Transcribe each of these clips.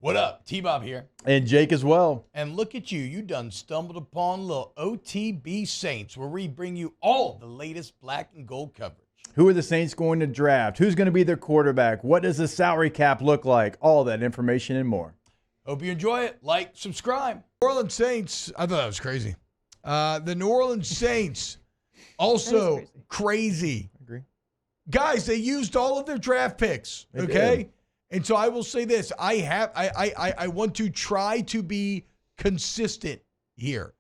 What up? T-Bob here. And Jake as well. And look at you. You done stumbled upon little OTB Saints, where we bring you all the latest black and gold coverage. Who are the Saints going to draft? Who's going to be their quarterback? What does the salary cap look like? All that information and more. Hope you enjoy it. Like, subscribe. New Orleans Saints. I thought that was crazy. The New Orleans Saints, also crazy. I agree. Guys, they used all of their draft picks. They okay? did. And so I will say this. I want to try to be consistent here.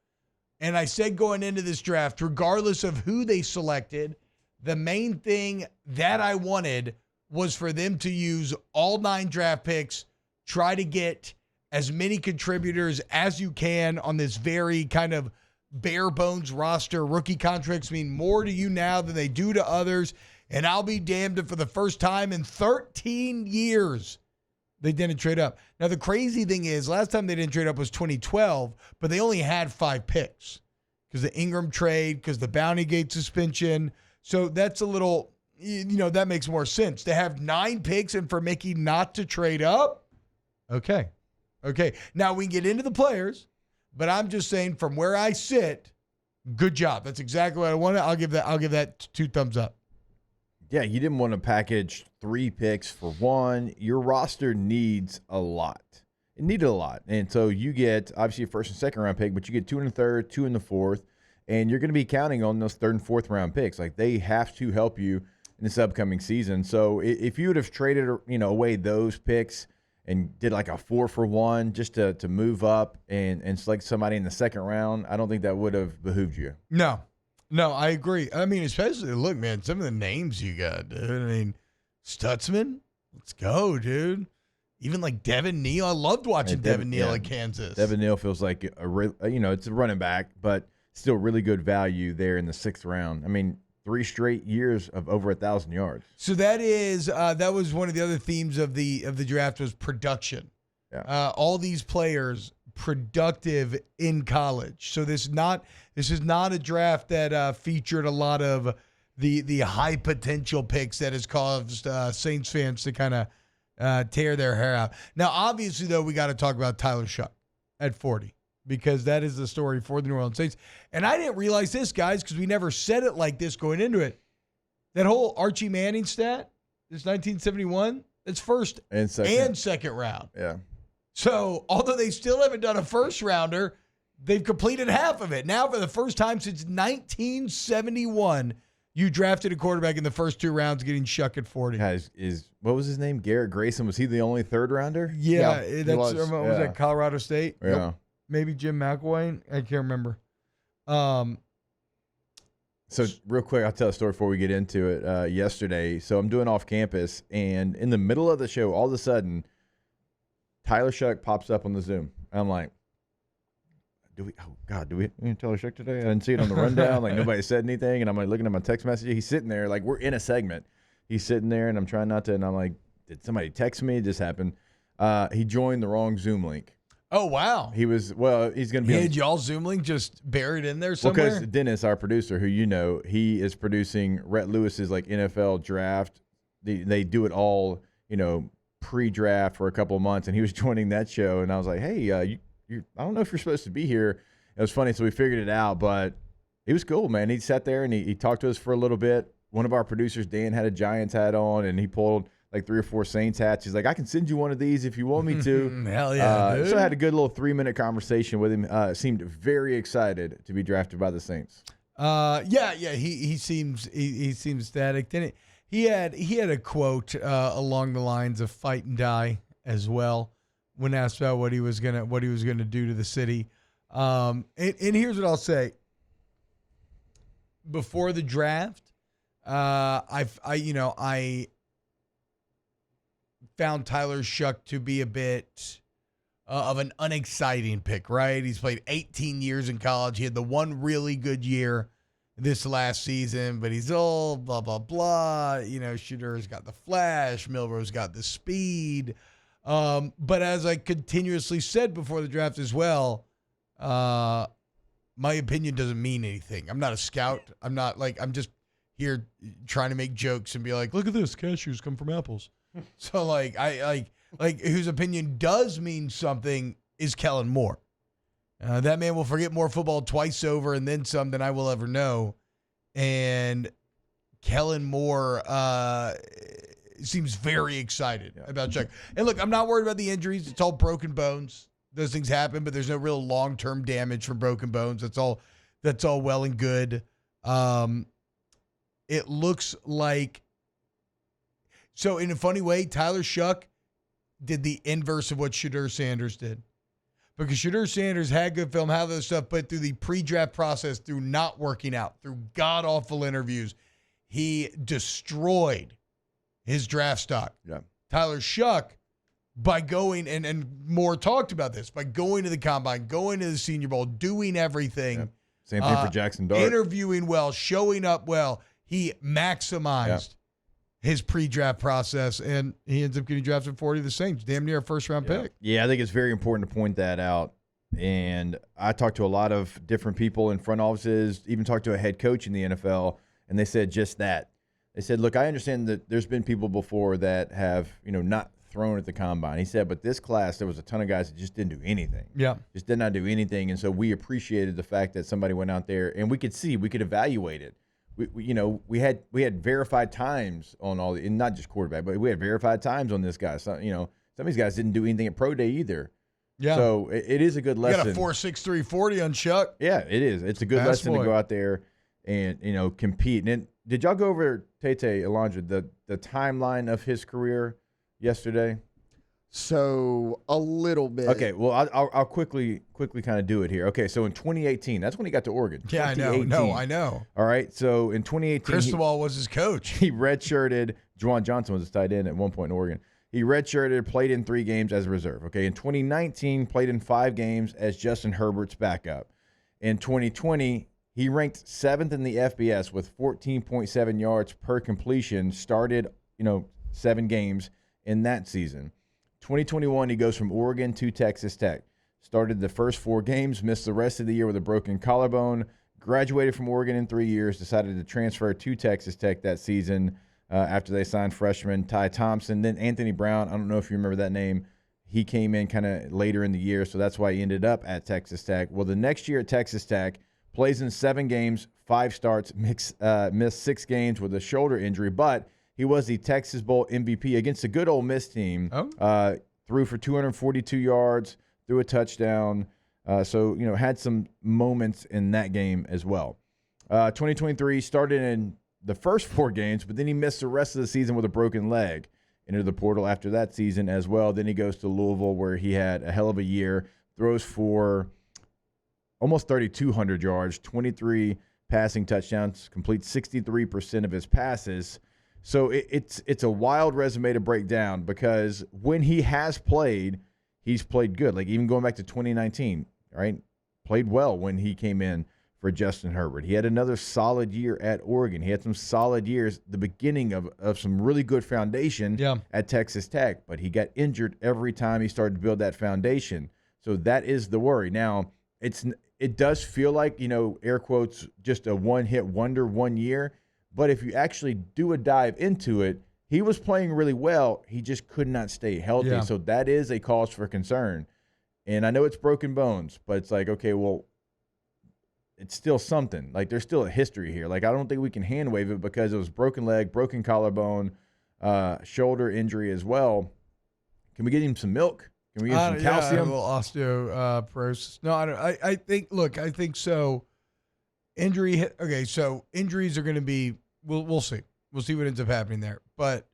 And I said going into this draft, regardless of who they selected, the main thing that I wanted was for them to use all 9 draft picks, try to get as many contributors as you can on this very kind of bare bones roster. Rookie contracts mean more to you now than they do to others. And I'll be damned if for the first time in 13 years, they didn't trade up. Now, the crazy thing is, last time they didn't trade up was 2012, but they only had 5 picks because the Ingram trade, because the Bounty Gate suspension. So that's a little, that makes more sense. To have 9 picks and for Mickey not to trade up, okay. Now, we can get into the players, but I'm just saying from where I sit, good job. That's exactly what I wanted. I'll give that 2 thumbs up. Yeah, you didn't want to package 3 picks for 1. Your roster needs a lot. It needed a lot. And so you get, obviously, a first and second round pick, but you get 2 in the third, 2 in the fourth, and you're going to be counting on those third and fourth round picks. Like, they have to help you in this upcoming season. So if you would have traded, away those picks and did like a 4-for-1 just to move up and select somebody in the second round, I don't think that would have behooved you. No, I agree. I mean, especially, look, man, some of the names you got, dude. I mean, Stutzman, let's go, dude. Even like Devin Neal. I loved watching Devin Neal at Kansas. Devin Neal feels like it's a running back, but still really good value there in the 6th round. I mean, 3 straight years of over 1,000 yards. So that was one of the other themes of the draft was production. Yeah. All these players productive in college. So this is not a draft that featured a lot of the high potential picks that has caused Saints fans to kind of tear their hair out. Now, obviously, though, we got to talk about Tyler Shough at 40 because that is the story for the New Orleans Saints. And I didn't realize this, guys, because we never said it like this going into it. That whole Archie Manning stat, this 1971, it's first and second round. Yeah. So, although they still haven't done a first rounder, they've completed half of it. Now, for the first time since 1971, you drafted a quarterback in the first 2 rounds, getting Shough at 40. Guys, what was his name? Garrett Grayson. Was he the only 3rd rounder? Yeah, was that Colorado State? Yeah. Nope. Maybe Jim McElwain. I can't remember. So real quick, I'll tell a story before we get into it. Yesterday, so I'm doing off campus, and in the middle of the show, all of a sudden, Tyler Shough pops up on the Zoom. I'm like, do we Tyler Shough today? I didn't see it on the rundown. Like, nobody said anything. And I'm like looking at my text message. He's sitting there, like, we're in a segment. He's sitting there, and I'm trying not to. And I'm like, did somebody text me? It just happened. He joined the wrong Zoom link. Oh, wow. He's going to be. Had y'all Zoom link just buried in there somewhere? Well, because Dennis, our producer, who he is producing Rhett Lewis's like NFL draft. They do it all, pre-draft for a couple of months, and he was joining that show, and I was like, hey, I don't know if you're supposed to be here. It was funny, so we figured it out, but it was cool, man. He sat there and he talked to us for a little bit. One of our producers, Dan, had a Giants hat on, and he pulled like 3 or 4 Saints hats. He's like, I can send you one of these if you want me to. Hell yeah, dude. So I had a good little 3-minute conversation with him. Seemed very excited to be drafted by the Saints. Yeah. He seems ecstatic. Didn't he had a quote along the lines of fight and die as well when asked about what he was gonna do to the city. And here's what I'll say. Before the draft, I found Tyler Shough to be a bit of an unexciting pick, right? He's played 18 years in college. He had the one really good year this last season, but he's all blah, blah, blah. Shooter's got the flash. Milroe's got the speed. But as I continuously said before the draft as well, my opinion doesn't mean anything. I'm not a scout. I'm just here trying to make jokes and be like, look at this, cashews come from apples. So like whose opinion does mean something is Kellen Moore. That man will forget more football twice over and then some than I will ever know. And Kellen Moore seems very excited about Shough. And look, I'm not worried about the injuries. It's all broken bones. Those things happen, but there's no real long-term damage from broken bones. That's all well and good. It looks like, so in a funny way, Tyler Shough did the inverse of what Shedeur Sanders did. Because Shedeur Sanders had good film, had those stuff, but through the pre-draft process, through not working out, through god-awful interviews, he destroyed his draft stock. Yeah. Tyler Shough, by going, and Moore talked about this, by going to the combine, going to the Senior Bowl, doing everything. Yeah. Same thing for Jackson Dart. Interviewing well, showing up well. He maximized his pre-draft process, and he ends up getting drafted 40 of the Saints, damn near a first-round pick. Yeah, I think it's very important to point that out. And I talked to a lot of different people in front offices, even talked to a head coach in the NFL, and they said just that. They said, look, I understand that there's been people before that have, not thrown at the combine. He said, but this class, there was a ton of guys that just didn't do anything. Yeah. Just did not do anything. And so we appreciated the fact that somebody went out there and we could evaluate it. We had verified times on all, and not just quarterback, but we had verified times on this guy. So, some of these guys didn't do anything at pro day either. Yeah. So it is a good lesson. You got a 4.63 40 on Shough. Yeah, it is. It's a good lesson to go out there and, compete. And did y'all go over, Tate Alondra, the timeline of his career yesterday? So a little bit. Okay, well, I'll quickly kind of do it here. Okay, so in 2018, that's when he got to Oregon. Yeah, I know. No, I know. All right, so in 2018, Cristobal was his coach. He redshirted. Juwan Johnson was his tight end at one point in Oregon. He redshirted, played in 3 games as a reserve. Okay, in 2019, played in 5 games as Justin Herbert's backup. In 2020, he ranked 7th in the FBS with 14.7 yards per completion. Started, 7 games in that season. 2021, he goes from Oregon to Texas Tech. Started the first 4 games, missed the rest of the year with a broken collarbone. Graduated from Oregon in 3 years, decided to transfer to Texas Tech that season after they signed freshman Ty Thompson. Then Anthony Brown, I don't know if you remember that name. He came in kind of later in the year, so that's why he ended up at Texas Tech. Well, the next year at Texas Tech, plays in 7 games, 5 starts, missed 6 games with a shoulder injury, but he was the Texas Bowl MVP against a good Ole Miss team. Threw for 242 yards, threw a touchdown. So, had some moments in that game as well. 2023 started in the first 4 games, but then he missed the rest of the season with a broken leg. Entered the portal after that season as well. Then he goes to Louisville, where he had a hell of a year. Throws for almost 3,200 yards, 23 passing touchdowns, completes 63% of his passes. So it's a wild resume to break down, because when he has played, he's played good. Like even going back to 2019, right? Played well when he came in for Justin Herbert. He had another solid year at Oregon. He had some solid years, the beginning of some really good foundation at Texas Tech, but he got injured every time he started to build that foundation. So that is the worry. Now, it does feel like, air quotes, just a one-hit wonder one year. But if you actually do a dive into it, he was playing really well. He just could not stay healthy. Yeah. So that is a cause for concern. And I know it's broken bones, but it's like, okay, well, it's still something. Like, there's still a history here. Like, I don't think we can hand wave it, because it was broken leg, broken collarbone, shoulder injury as well. Can we get him some milk? Can we get him some calcium? A little osteoporosis. No, I think so. So injuries are going to be, we'll see. We'll see what ends up happening there. But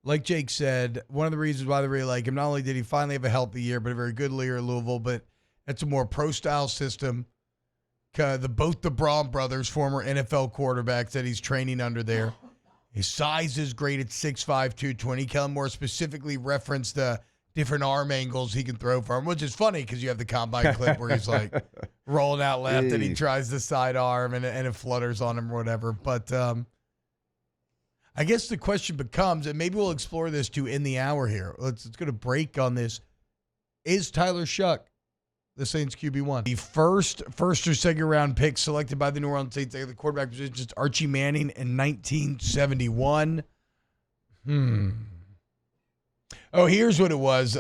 like Jake said, one of the reasons why they really like him, not only did he finally have a healthy year, but a very good year at Louisville, but it's a more pro-style system. Both the Braun brothers, former NFL quarterbacks that he's training under there. His size is great at 6'5", 220. Kellen Moore specifically referenced the different arm angles he can throw from, which is funny because you have the combine clip where he's like rolling out left and he tries the side arm and it flutters on him or whatever. But I guess the question becomes, and maybe we'll explore this too in the hour here. Let's go to break on this. Is Tyler Shough the Saints QB1? The first or second round pick selected by the New Orleans Saints, the quarterback position, just Archie Manning in 1971. Oh, here's what it was.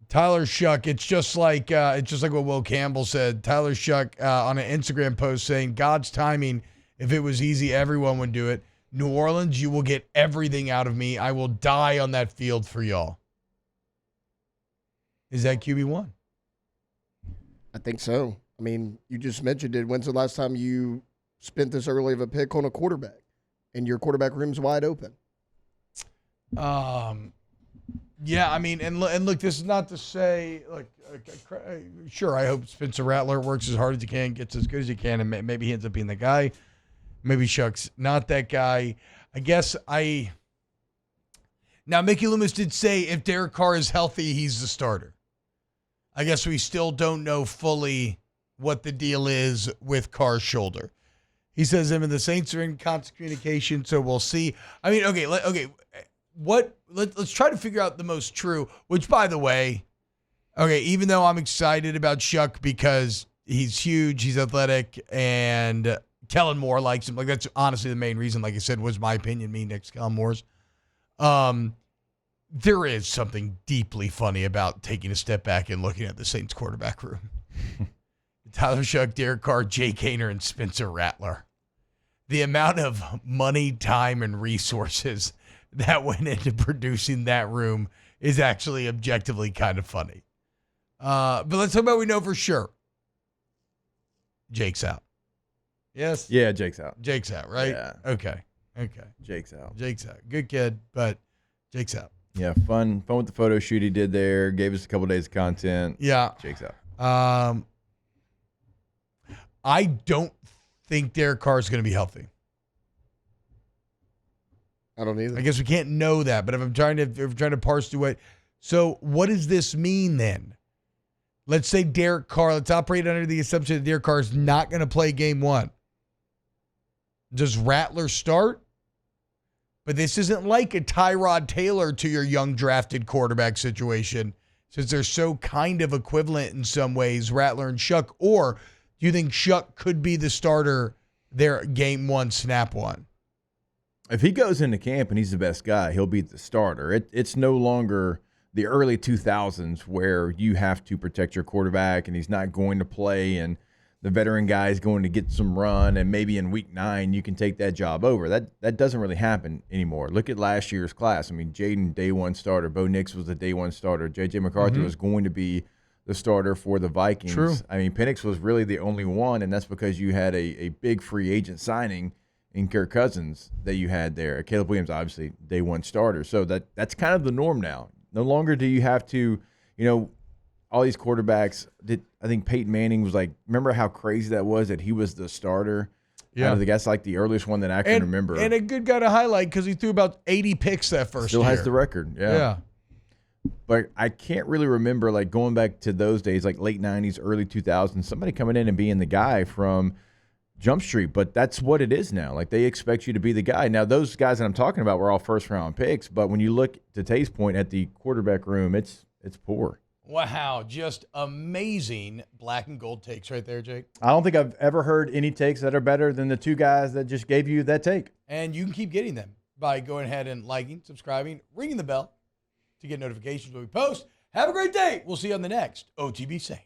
Tyler Shough. It's just like what Will Campbell said. Tyler Shough on an Instagram post saying, "God's timing. If it was easy, everyone would do it. New Orleans, you will get everything out of me. I will die on that field for y'all." Is that QB1? I think so. I mean, you just mentioned it. When's the last time you spent this early of a pick on a quarterback and your quarterback room's wide open? Yeah, I mean, and look, this is not to say, look, sure, I hope Spencer Rattler works as hard as he can, gets as good as he can, and maybe he ends up being the guy. Maybe Shough's not that guy. I guess now Mickey Loomis did say if Derek Carr is healthy, he's the starter. I guess we still don't know fully what the deal is with Carr's shoulder. He says him and the Saints are in constant communication, so we'll see. I mean, okay. Let's try to figure out the most true, which, by the way, okay, even though I'm excited about Shough because he's huge, he's athletic, and Kellen Moore likes him. Like, that's honestly the main reason, like I said, was my opinion, me next to Kellen Moore's. There is something deeply funny about taking a step back and looking at the Saints quarterback room. Tyler Shough, Derek Carr, Jake Haener, and Spencer Rattler. The amount of money, time, and resources that went into producing that room is actually objectively kind of funny. But let's talk about what we know for sure. Jake's out. Yes? Yeah, Jake's out. Jake's out, right? Yeah. Okay. Jake's out. Jake's out. Good kid, but Jake's out. Yeah, fun with the photo shoot he did there. Gave us a couple days of content. Yeah. Jake's out. I don't think Derek Carr is going to be healthy. I don't either. I guess we can't know that, but if I'm trying to parse through it. So what does this mean then? Let's say Derek Carr, let's operate under the assumption that Derek Carr is not going to play game 1. Does Rattler start? But this isn't like a Tyrod Taylor to your young drafted quarterback situation, since they're so kind of equivalent in some ways, Rattler and Shough. Or do you think Shough could be the starter there game 1, snap 1? If he goes into camp and he's the best guy, he'll be the starter. It's no longer the early 2000s where you have to protect your quarterback and he's not going to play and the veteran guy is going to get some run and maybe in week 9 you can take that job over. That doesn't really happen anymore. Look at last year's class. I mean, Jaden, day 1 starter. Bo Nix was the day 1 starter. J.J. McCarthy was going to be the starter for the Vikings. True. I mean, Penix was really the only one, and that's because you had a big free agent signing in Kirk Cousins that you had there. Caleb Williams, obviously, day 1 starter. So that's kind of the norm now. No longer do you have to, all these quarterbacks. I think Peyton Manning was like, remember how crazy that was that he was the starter? Yeah. That's like the earliest one that I can remember. And a good guy to highlight because he threw about 80 picks that first Still year. has the record. Yeah. But I can't really remember, like, going back to those days, like late 90s, early 2000s, somebody coming in and being the guy from Jump Street. But that's what it is now. Like, they expect you to be the guy. Now, those guys that I'm talking about were all first-round picks. But when you look, to Tay's point, at the quarterback room, it's poor. Wow, just amazing black and gold takes right there, Jake. I don't think I've ever heard any takes that are better than the two guys that just gave you that take. And you can keep getting them by going ahead and liking, subscribing, ringing the bell to get notifications when we post. Have a great day. We'll see you on the next OTB Saints.